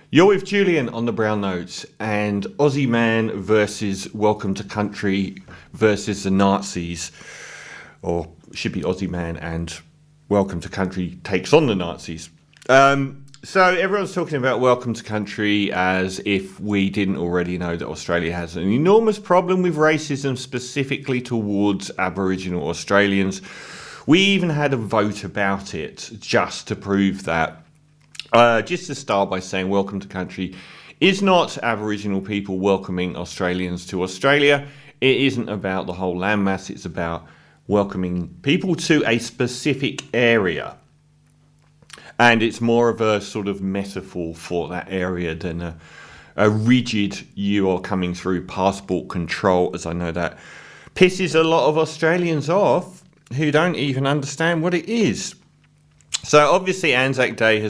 You're with Julian on the Brown Notes, and Ozzy Man versus Welcome to Country versus the Nazis, or should be Ozzy Man and Welcome to Country takes on the Nazis. So everyone's talking about Welcome to Country as if we didn't already know that Australia has an enormous problem with racism, specifically towards Aboriginal Australians. We even had a vote about it just to prove that. Just to start by saying Welcome to Country is not Aboriginal people welcoming Australians to Australia. It isn't about the whole landmass. It's about welcoming people to a specific area. And it's more of a sort of metaphor for that area than a rigid you are coming through passport control, as I know that pisses a lot of Australians off who don't even understand what it is. So obviously Anzac Day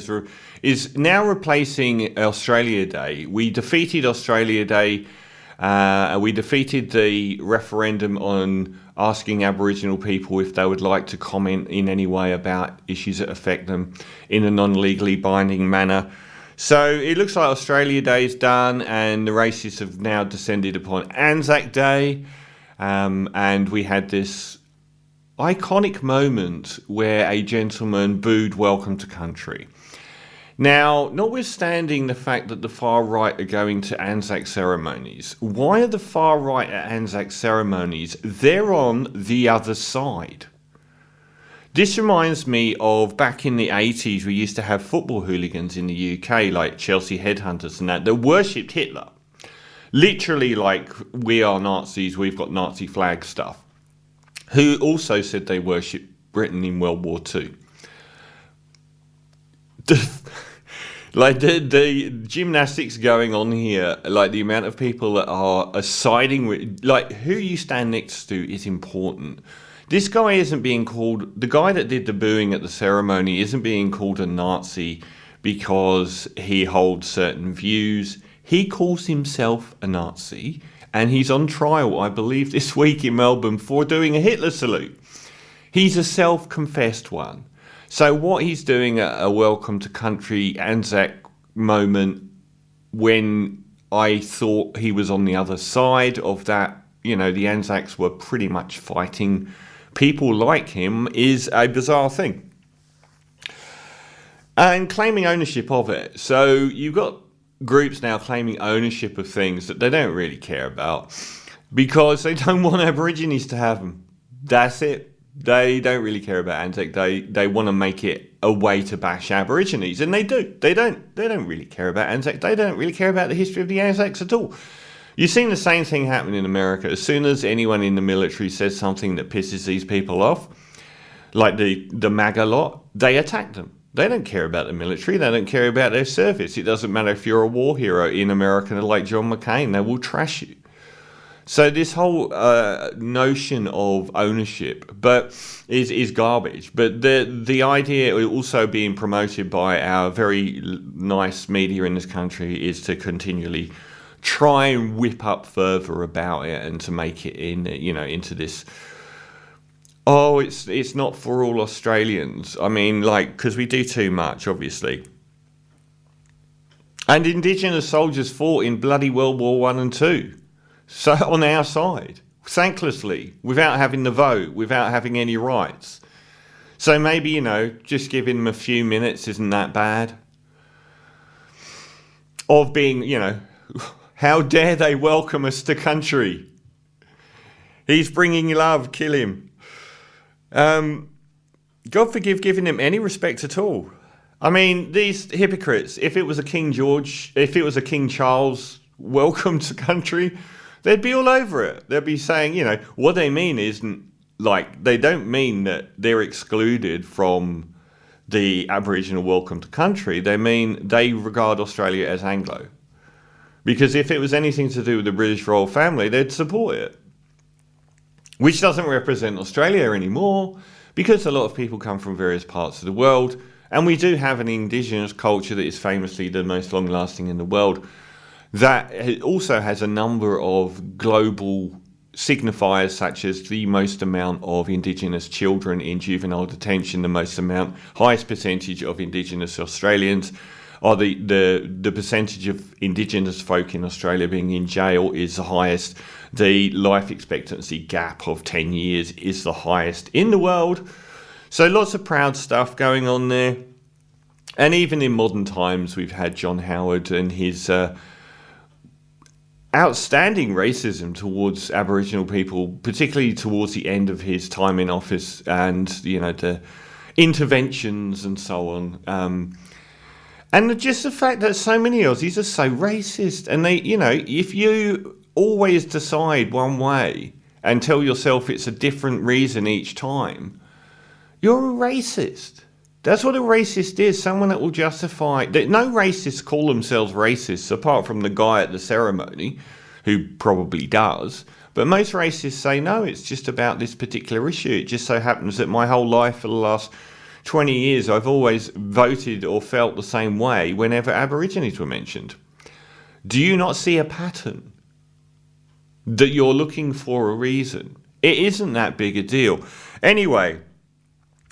is now replacing Australia Day. We defeated Australia Day. We defeated the referendum on asking Aboriginal people if they would like to comment in any way about issues that affect them in a non-legally binding manner. So it looks like Australia Day is done, and the racists have now descended upon Anzac Day. And we had this iconic moment where a gentleman booed Welcome to Country. Now, notwithstanding the fact that the far right are going to Anzac ceremonies, why are the far right at Anzac ceremonies? They're on the other side. This reminds me of back in the 80s, we used to have football hooligans in the UK, like Chelsea Headhunters and that worshipped Hitler. Literally like, we are Nazis, we've got Nazi flag stuff. Who also said they worshipped Britain in World War II. Like the gymnastics going on here, like the amount of people that are siding with, like who you stand next to is important. This guy isn't being called, the guy that did the booing at the ceremony isn't being called a Nazi because he holds certain views. He calls himself a Nazi, and he's on trial, I believe, this week in Melbourne for doing a Hitler salute. He's a self-confessed one. So what he's doing at a Welcome to Country Anzac moment, when I thought he was on the other side of that, you know, the Anzacs were pretty much fighting people like him, is a bizarre thing. And claiming ownership of it. So you've got groups now claiming ownership of things that they don't really care about because they don't want Aborigines to have them. That's it. They don't really care about Anzac. They want to make it a way to bash Aborigines, and they do. They don't really care about Anzac. They don't really care about the history of the Anzacs at all. You've seen the same thing happen in America. As soon as anyone in the military says something that pisses these people off, like the MAGA lot, they attack them. They don't care about the military. They don't care about their service. It doesn't matter if you're a war hero in America like John McCain. They will trash you. So this whole notion of ownership is garbage. But the idea also being promoted by our very nice media in this country is to continually try and whip up further about it and to make it into this, oh, it's not for all Australians. I mean, like, because we do too much, obviously. And Indigenous soldiers fought in bloody World War I and II. So on our side, thanklessly, without having the vote, without having any rights. So maybe, just giving them a few minutes isn't that bad. Of being, how dare they welcome us to country? He's bringing love, kill him. God forgive giving him any respect at all. I mean, these hypocrites, if it was a King Charles welcome to country, they'd be all over it. They'd be saying, what they mean isn't like, they don't mean that they're excluded from the Aboriginal welcome to country. They mean they regard Australia as Anglo. Because if it was anything to do with the British royal family, they'd support it. Which doesn't represent Australia anymore, because a lot of people come from various parts of the world. And we do have an Indigenous culture that is famously the most long-lasting in the world. That also has a number of global signifiers, such as the most amount of Indigenous children in juvenile detention, the highest percentage of Indigenous Australians, or the percentage of Indigenous folk in Australia being in jail is the highest. The life expectancy gap of 10 years is the highest in the world. So lots of proud stuff going on there. And even in modern times, we've had John Howard and his outstanding racism towards Aboriginal people, particularly towards the end of his time in office, and the interventions and so on. And just the fact that so many Aussies are so racist, and they, if you always decide one way and tell yourself it's a different reason each time, you're a racist. That's what a racist is, someone that will justify... No racists call themselves racists, apart from the guy at the ceremony, who probably does. But most racists say, no, it's just about this particular issue. It just so happens that my whole life for the last 20 years, I've always voted or felt the same way whenever Aborigines were mentioned. Do you not see a pattern? That you're looking for a reason. It isn't that big a deal. Anyway...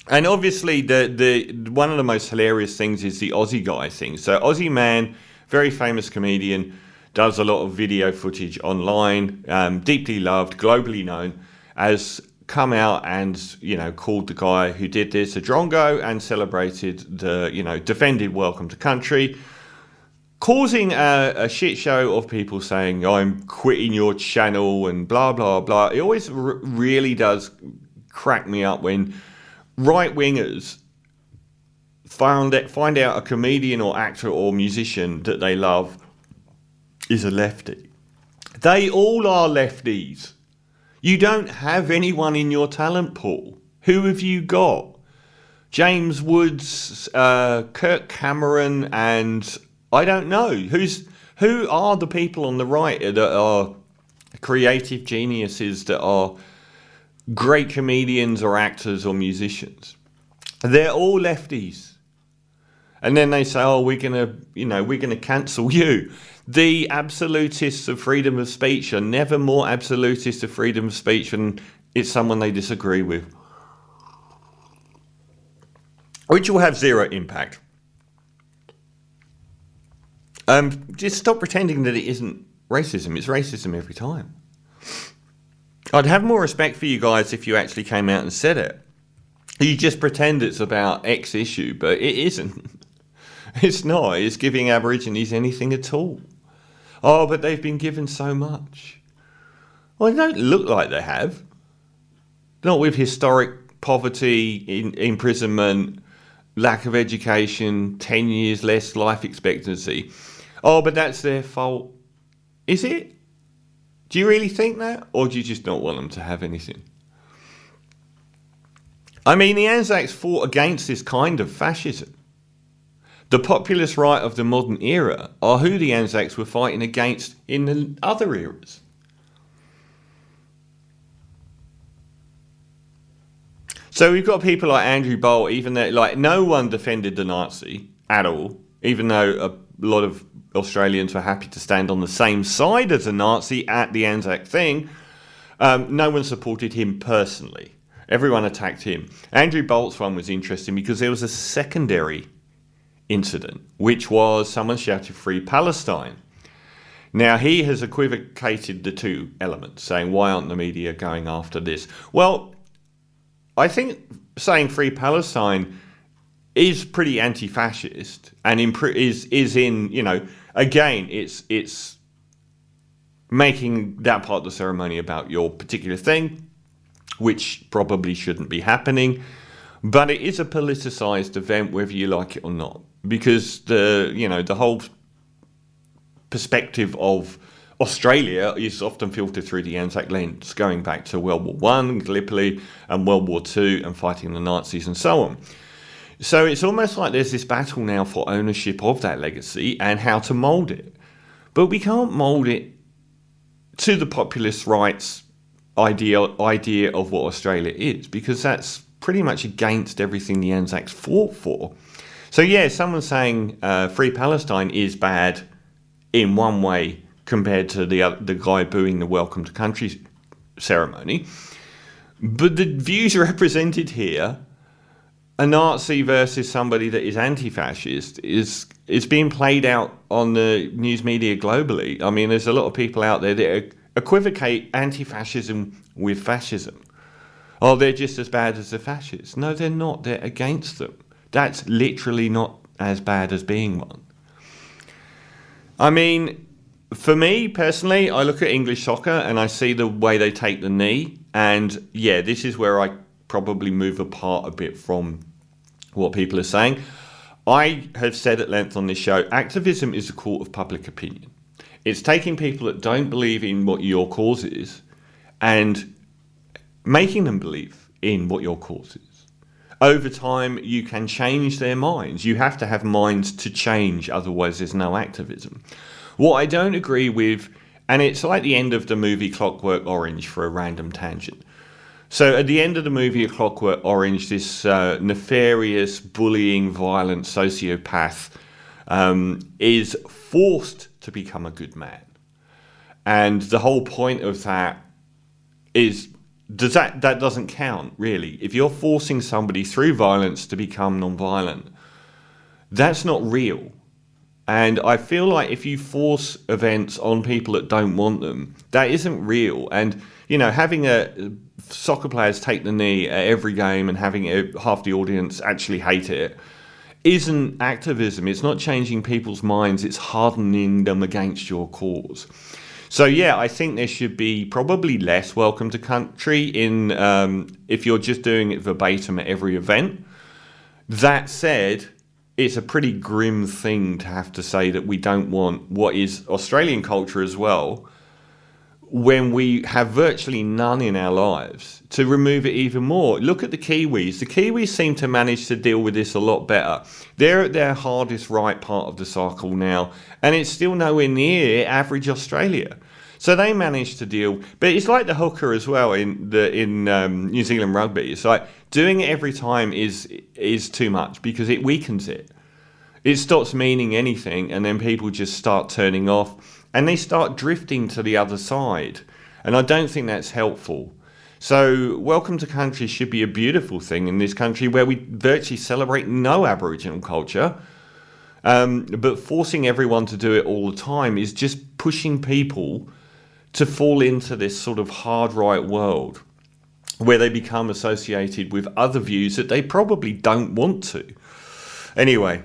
And obviously, the one of the most hilarious things is the Ozzy guy thing. So Ozzy Man, very famous comedian, does a lot of video footage online, deeply loved, globally known, has come out and, called the guy who did this a drongo and celebrated defended Welcome to Country, causing a shit show of people saying, I'm quitting your channel and blah, blah, blah. It always really does crack me up when right-wingers find out a comedian or actor or musician that they love is a lefty. They all are lefties. You don't have anyone in your talent pool. Who have you got? James Woods, Kirk Cameron, and I don't know. Who are the people on the right that are creative geniuses, that are great comedians or actors or musicians? They're all lefties. And then they say, oh, we're gonna cancel you. The absolutists of freedom of speech are never more absolutist of freedom of speech than it's someone they disagree with, which will have zero impact. Just stop pretending that it isn't racism. It's racism every time. I'd have more respect for you guys if you actually came out and said it. You just pretend it's about X issue, but it isn't. It's not. It's giving Aborigines anything at all. Oh, but they've been given so much. Well, they don't look like they have. Not with historic poverty, imprisonment, lack of education, 10 years less life expectancy. Oh, but that's their fault. Is it? Do you really think that? Or do you just not want them to have anything? I mean, the Anzacs fought against this kind of fascism. The populist right of the modern era are who the Anzacs were fighting against in the other eras. So we've got people like Andrew Bolt, even though no one defended the Nazi at all, even though a lot of Australians were happy to stand on the same side as a Nazi at the Anzac thing. No one supported him personally. Everyone attacked him. Andrew Bolt's one was interesting because there was a secondary incident, which was someone shouted Free Palestine. Now, he has equivocated the two elements, saying, why aren't the media going after this? Well, I think saying Free Palestine is pretty anti-fascist and is in, again, it's making that part of the ceremony about your particular thing, which probably shouldn't be happening. But it is a politicised event, whether you like it or not, because the whole perspective of Australia is often filtered through the Anzac lens, going back to World War I, Gallipoli, and World War II, and fighting the Nazis and so on. So it's almost like there's this battle now for ownership of that legacy and how to mould it. But we can't mould it to the populist right's idea of what Australia is, because that's pretty much against everything the Anzacs fought for. So yeah, someone saying Free Palestine is bad in one way compared to the guy booing the Welcome to Country ceremony. But the views represented here a Nazi versus somebody that is anti-fascist is being played out on the news media globally. I mean, there's a lot of people out there that equivocate anti-fascism with fascism. Oh, they're just as bad as the fascists. No, they're not. They're against them. That's literally not as bad as being one. I mean, for me personally, I look at English soccer and I see the way they take the knee. And yeah, this is where I probably move apart a bit from what people are saying. I have said at length on this show, activism is a court of public opinion. It's taking people that don't believe in what your cause is and making them believe in what your cause is. Over time, you can change their minds. You have to have minds to change, otherwise there's no activism. What I don't agree with, and it's like the end of the movie Clockwork Orange for a random tangent. So at the end of the movie Clockwork Orange, this nefarious, bullying, violent sociopath is forced to become a good man. And the whole point of that is, that doesn't count, really. If you're forcing somebody through violence to become non-violent, that's not real. And I feel like if you force events on people that don't want them, that isn't real. And, you know, having soccer players take the knee at every game and having half the audience actually hate it isn't activism. It's not changing people's minds. It's hardening them against your cause. So, yeah, I think there should be probably less welcome to country in if you're just doing it verbatim at every event. That said, it's a pretty grim thing to have to say that we don't want what is Australian culture as well, when we have virtually none in our lives, to remove it even more. Look at the Kiwis. The Kiwis seem to manage to deal with this a lot better. They're at their hardest right part of the cycle now, and it's still nowhere near average Australia. So they managed to deal, but it's like the hooker as well in New Zealand rugby. It's like doing it every time is too much because it weakens it. It stops meaning anything, and then people just start turning off and they start drifting to the other side. And I don't think that's helpful. So welcome to country should be a beautiful thing in this country where we virtually celebrate no Aboriginal culture. But forcing everyone to do it all the time is just pushing people to fall into this sort of hard right world where they become associated with other views that they probably don't want to. Anyway.